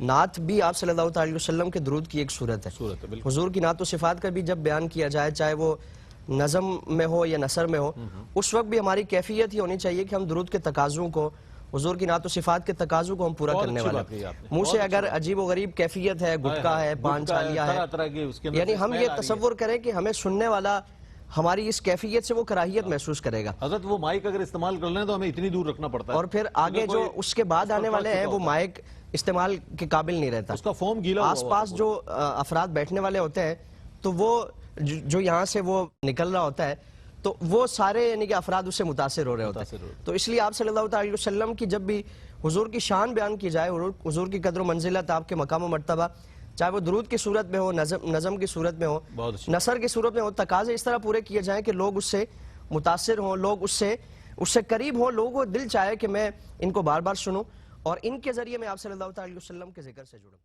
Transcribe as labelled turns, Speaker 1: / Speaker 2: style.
Speaker 1: نعت بھی آپ صلی اللہ علیہ وسلم کے درود کی ایک صورت ہے. حضور کی نعت و صفات کا بھی جب بیان کیا جائے، چاہے وہ نظم میں ہو یا نثر میں ہو، اس وقت بھی ہماری کیفیت ہی ہونی چاہیے کہ ہم درود کے تقاضوں کو، حضور کی نعت و صفات کے تقاضوں کو ہم پورا کرنے والے. منہ سے اگر عجیب و غریب کیفیت ہے، گٹکا ہے، پان چھالیا ہے، یعنی ہم یہ تصور کریں کہ ہمیں سننے والا ہماری اس کیفیت سے وہ کراہیت محسوس کرے گا.
Speaker 2: حضرت وہ مائک اگر استعمال کر لیں تو ہمیں اتنی دور رکھنا پڑتا ہے،
Speaker 1: اور پھر آگے جو اس کے بعد آنے والے ہیں وہ مائک استعمال کے قابل نہیں رہتا.
Speaker 2: اس کا فوم گیلا ہوا
Speaker 1: آس پاس جو افراد بیٹھنے والے ہوتے ہیں تو وہ جو یہاں سے وہ نکل رہا ہوتا ہے تو وہ سارے یعنی کہ افراد اس سے متاثر ہو رہے ہوتے ہیں. تو اس لیے آپ صلی اللہ علیہ وسلم کی جب بھی حضور کی شان بیان کی جائے، حضور کی قدر و منزلت، آپ کے مقام و مرتبہ، چاہے وہ درود کی صورت میں ہو، نظم کی صورت میں ہو، نثر کی صورت میں ہو، تقاضے اس طرح پورے کیے جائیں کہ لوگ اس سے متاثر ہوں، لوگ اس سے قریب ہوں، لوگوں کو دل چاہے کہ میں ان کو بار بار سنوں اور ان کے ذریعے میں آپ صلی اللہ علیہ وسلم کے ذکر سے جڑوں.